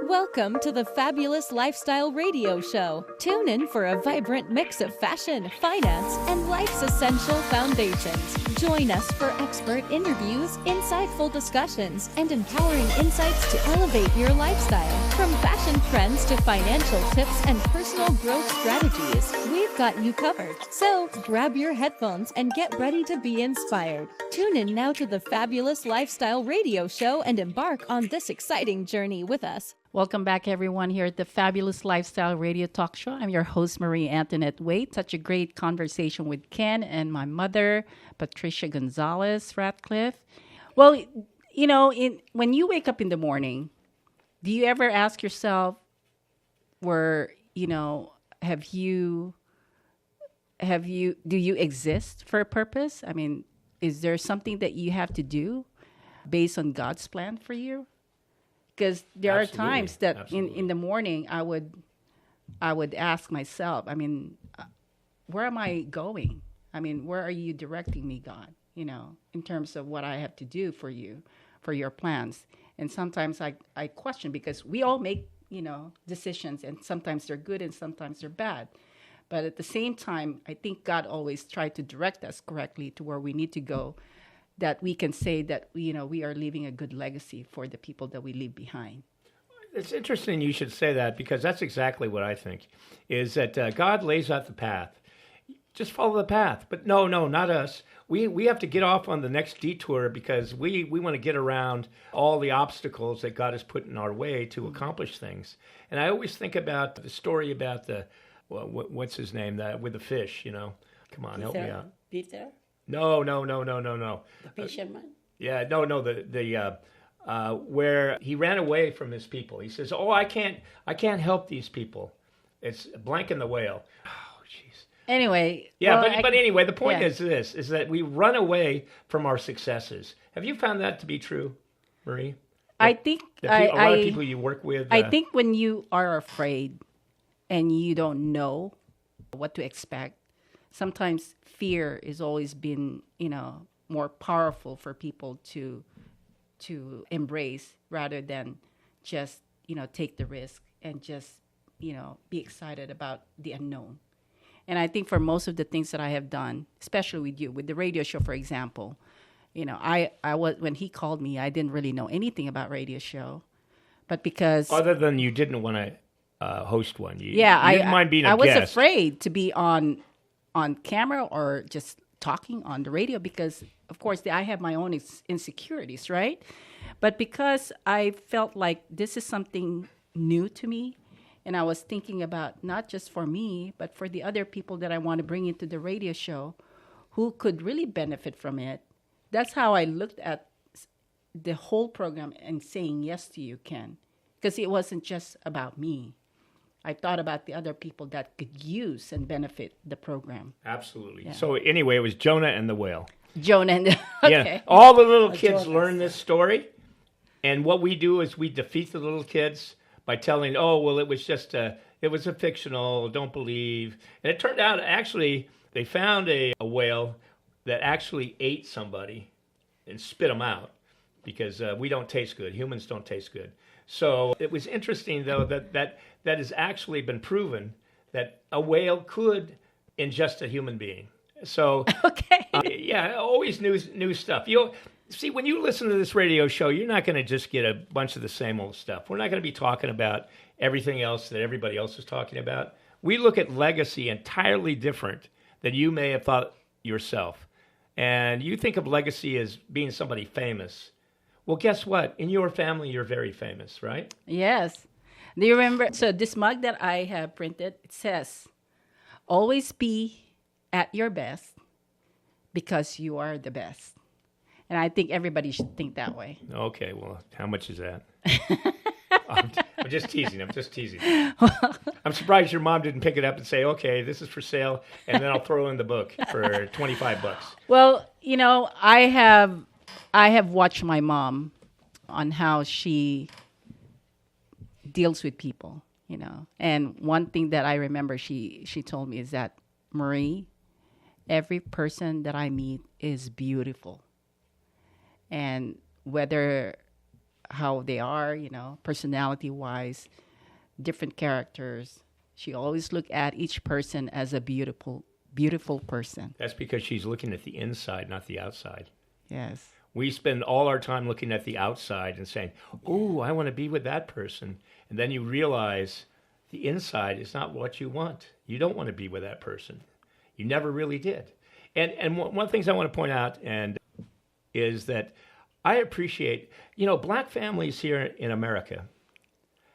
Welcome to the Fabulous Lifestyle Radio Show. Tune in for a vibrant mix of fashion, finance, and life's essential foundations. Join us for expert interviews, insightful discussions, and empowering insights to elevate your lifestyle. From fashion trends to financial tips and personal growth strategies, we've got you covered. So grab your headphones and get ready to be inspired. Tune in now to the Fabulous Lifestyle Radio Show and embark on this exciting journey with us. Welcome back, everyone, here at the Fabulous Lifestyle Radio Talk Show. I'm your host, Marie Antoinette Wade. Such a great conversation with Ken and my mother, Patricia Gonzalez Ratcliffe. Well, you know, when you wake up in the morning, do you ever ask yourself, do you exist for a purpose? I mean, is there something that you have to do based on God's plan for you? Because there are times that in the morning I would ask myself, I mean, where am I going? I mean, where are you directing me, God? You know, in terms of what I have to do for you, for your plans. And sometimes I question, because we all make, decisions, and sometimes they're good and sometimes they're bad. But at the same time, I think God always tried to direct us correctly to where we need to go, that we can say that, we are leaving a good legacy for the people that we leave behind. It's interesting you should say that, because that's exactly what I think, is that God lays out the path. Just follow the path. But no, not us. We have to get off on the next detour, because we want to get around all the obstacles that God has put in our way to accomplish things. And I always think about the story about what's his name, with the fish, Come on, help me out. Peter? No. The fisherman? Yeah, no, the where he ran away from his people. He says, "Oh, I can't help these people." It's blank in the whale. Oh, jeez. Anyway. Yeah, well, but anyway, the point is this: is that we run away from our successes. Have you found that to be true, Marie? I think a lot of people you work with. I think when you are afraid and you don't know what to expect, sometimes fear has always been, more powerful for people to embrace, rather than just, take the risk and just, be excited about the unknown. And I think for most of the things that I have done, especially with you, with the radio show, for example, I was, when he called me, I didn't really know anything about radio show, but because other than you didn't want to host one, you didn't mind being a guest. I was guest. afraid to be on camera or just talking on the radio, because of course I have my own insecurities, right? But because I felt like this is something new to me, and I was thinking about not just for me, but for the other people that I want to bring into the radio show who could really benefit from it. That's how I looked at the whole program and saying yes to you, Ken, because it wasn't just about me. I thought about the other people that could use and benefit the program. Absolutely. Yeah. So anyway, it was Jonah and the whale. Okay. Yeah. All the little kids learn this story, and what we do is we defeat the little kids by telling, "Oh, well, it was a fictional, don't believe." And it turned out, actually, they found a whale that actually ate somebody and spit them out, because we don't taste good. Humans don't taste good. So it was interesting, though, that has actually been proven that a whale could ingest a human being. So, okay. Always new stuff. See, when you listen to this radio show, you're not going to just get a bunch of the same old stuff. We're not going to be talking about everything else that everybody else is talking about. We look at legacy entirely different than you may have thought yourself. And you think of legacy as being somebody famous. Well, guess what? In your family, you're very famous, right? Yes. Do you remember? So this mug that I have printed, it says, "Always be at your best because you are the best." And I think everybody should think that way. Okay, well, how much is that? I'm just teasing. I'm surprised your mom didn't pick it up and say, "Okay, this is for sale," and then I'll throw in the book for $25. Well, I have watched my mom on how she deals with people, And one thing that I remember she told me is that, "Marie, every person that I meet is beautiful. And whether how they are, personality-wise, different characters. She always looked at each person as a beautiful, beautiful person. That's because she's looking at the inside, not the outside. Yes. We spend all our time looking at the outside and saying, "Oh, I want to be with that person." And then you realize the inside is not what you want. You don't want to be with that person. You never really did. And one of the things I want to point out is that I appreciate, Black families here in America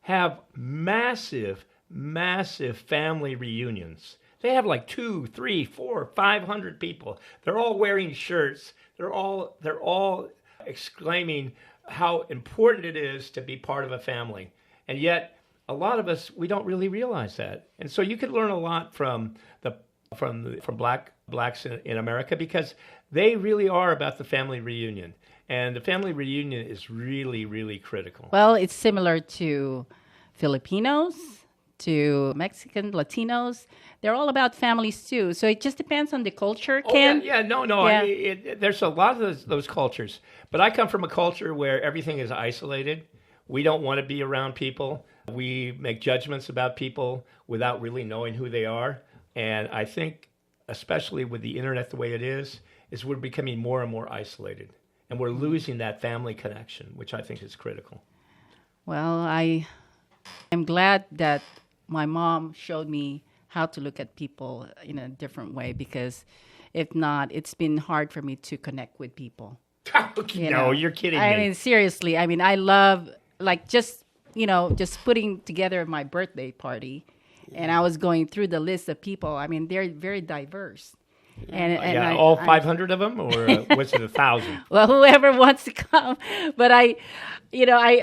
have massive, massive family reunions. They have like 200, 300, 400, 500 people. They're all wearing shirts. They're all exclaiming how important it is to be part of a family. And yet, a lot of us, we don't really realize that. And so you could learn a lot from blacks in America, because they really are about the family reunion. And the family reunion is really, really critical. Well, it's similar to Filipinos, to Mexican, Latinos. They're all about families too. So it just depends on the culture, Ken. No. Yeah. There's a lot of those cultures. But I come from a culture where everything is isolated. We don't want to be around people. We make judgments about people without really knowing who they are. And I think, especially with the internet the way it is we're becoming more and more isolated. And we're losing that family connection, which I think is critical. Well, I'm glad that my mom showed me how to look at people in a different way, because if not, it's been hard for me to connect with people. You're kidding me. I mean, seriously. I mean, I love, just putting together my birthday party. And I was going through the list of people. I mean, they're very diverse. And all 500 of them, or was it 1,000? Well, whoever wants to come. But I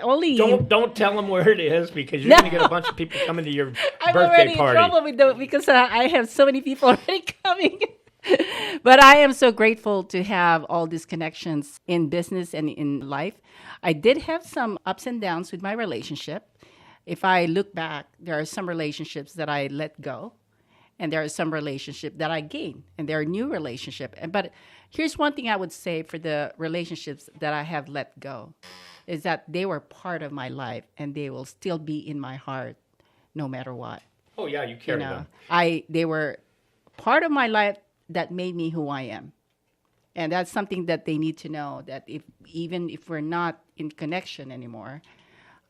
only don't tell them where it is, because you're going to get a bunch of people coming to your I'm birthday already party. in trouble because I have so many people already coming. But I am so grateful to have all these connections in business and in life. I did have some ups and downs with my relationship. If I look back, there are some relationships that I let go, and there are some relationships that I gained, and there are new relationships. But here's one thing I would say for the relationships that I have let go, is that they were part of my life, and they will still be in my heart no matter what. Oh, yeah, you carry them. They were part of my life that made me who I am. And that's something that they need to know, that even if we're not in connection anymore,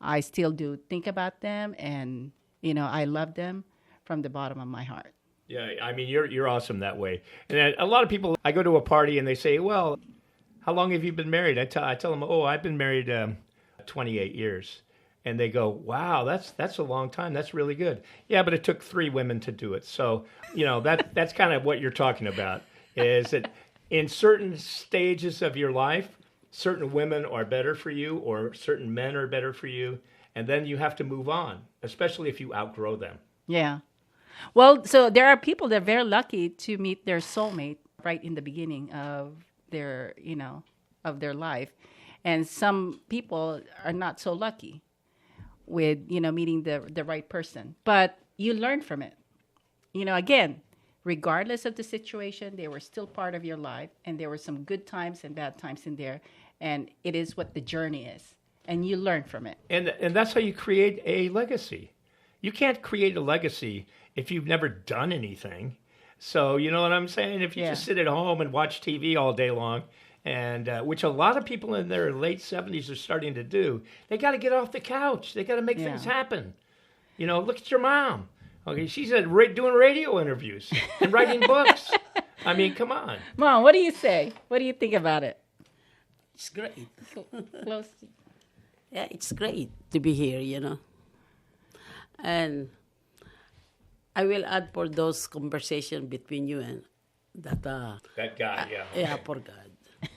I still do think about them, and, I love them from the bottom of my heart. Yeah, I mean, you're awesome that way. And a lot of people, I go to a party and they say, "Well, how long have you been married?" I tell them, "Oh, I've been married 28 years." And they go, "Wow, that's a long time. That's really good." Yeah, but it took 3 women to do it. So, that's kind of what you're talking about, is that in certain stages of your life, certain women are better for you, or certain men are better for you, and then you have to move on, especially if you outgrow them. Yeah. Well, so there are people that are very lucky to meet their soulmate right in the beginning of their, of their life. And some people are not so lucky with, meeting the right person. But you learn from it. Again, regardless of the situation, they were still part of your life. And there were some good times and bad times in there. And it is what the journey is. And you learn from it. And that's how you create a legacy. You can't create a legacy if you've never done anything. So, you know what I'm saying? If you just sit at home and watch TV all day long, and which a lot of people in their late 70s are starting to do, they got to get off the couch. They got to make things happen. Look at your mom. Okay, she's doing radio interviews and writing books. I mean, come on. Mom, what do you say? What do you think about it? It's great. Close. Yeah, it's great to be here, And I will add for those conversations between you and that guy, yeah. Yeah, for God.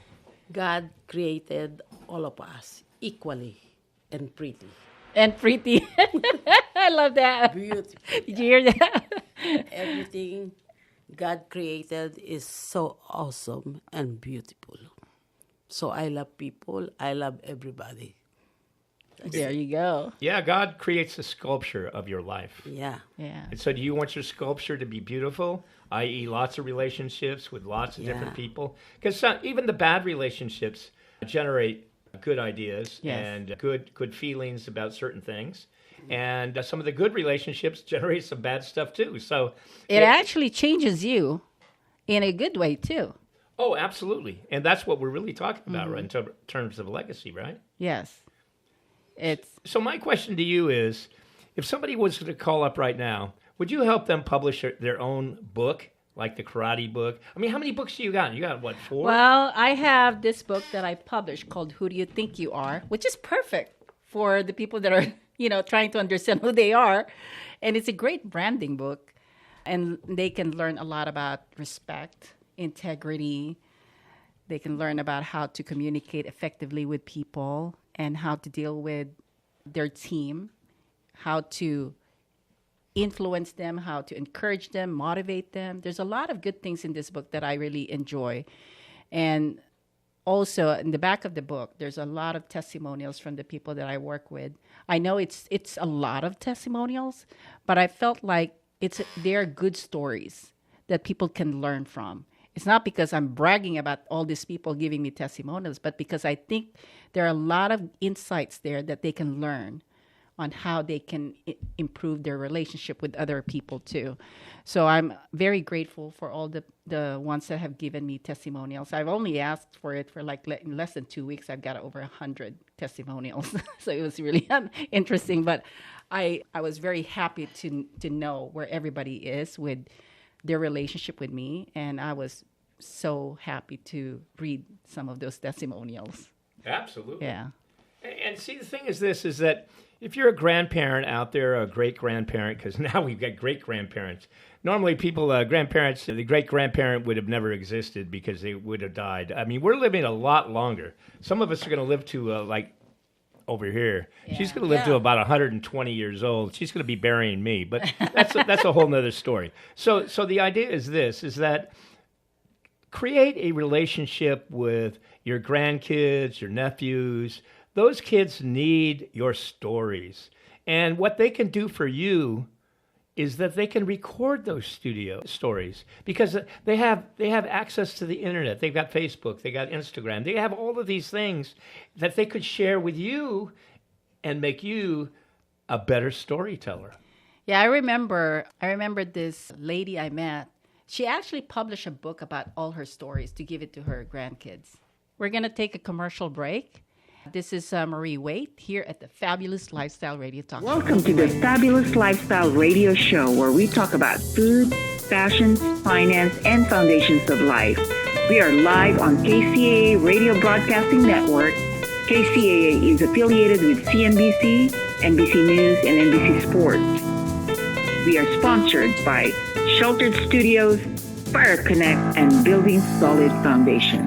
God created all of us equally and pretty. And pretty. I love that. Beautiful. Did you hear that? Everything God created is so awesome and beautiful. So I love people. I love everybody. There you go. Yeah, God creates a sculpture of your life. Yeah. And so do you want your sculpture to be beautiful, i.e. lots of relationships with lots of different people? Because even the bad relationships generate good ideas and good feelings about certain things. And some of the good relationships generate some bad stuff too. So it actually changes you in a good way too. Oh, absolutely. And that's what we're really talking about, right, in terms of legacy, right? Yes. So my question to you is, if somebody was to call up right now, would you help them publish their own book, like the karate book? I mean, how many books do you got? You got, what, 4? Well, I have this book that I published called Who Do You Think You Are, which is perfect for the people that are, trying to understand who they are. And it's a great branding book. And they can learn a lot about respect, integrity. They can learn about how to communicate effectively with people and how to deal with their team, how to influence them, how to encourage them, motivate them. There's a lot of good things in this book that I really enjoy. And also in the back of the book, there's a lot of testimonials from the people that I work with. I know it's a lot of testimonials, but I felt like they're good stories that people can learn from. It's not because I'm bragging about all these people giving me testimonials, but because I think there are a lot of insights there that they can learn on how they can improve their relationship with other people too. So I'm very grateful for all the ones that have given me testimonials. I've only asked for it for in less than 2 weeks. I've got over 100 testimonials. So it was really interesting, but I was very happy to know where everybody is with their relationship with me, and I was so happy to read some of those testimonials. Absolutely. Yeah. And see, the thing is that if you're a grandparent out there, a great-grandparent, because now we've got great-grandparents. Normally people, grandparents, the great-grandparent would have never existed because they would have died. I mean, we're living a lot longer. Some of us are going to live to, over here. Yeah. She's going to live to about 120 years old. She's going to be burying me, but that's a whole nother story. So the idea is that create a relationship with your grandkids, your nephews. Those kids need your stories. And what they can do for you is that they can record those studio stories because they have access to the internet. They've got Facebook, they got Instagram. They have all of these things that they could share with you and make you a better storyteller. Yeah, I remember this lady I met. She actually published a book about all her stories to give it to her grandkids. We're going to take a commercial break. This is Marie Waite here at the Fabulous Lifestyle Radio Talk. Welcome to the Fabulous Lifestyle Radio Show, where we talk about food, fashion, finance, and foundations of life. We are live on KCAA Radio Broadcasting Network. KCAA is affiliated with CNBC, NBC News, and NBC Sports. We are sponsored by Sheltered Studios, Fire Connect, and Building Solid Foundation.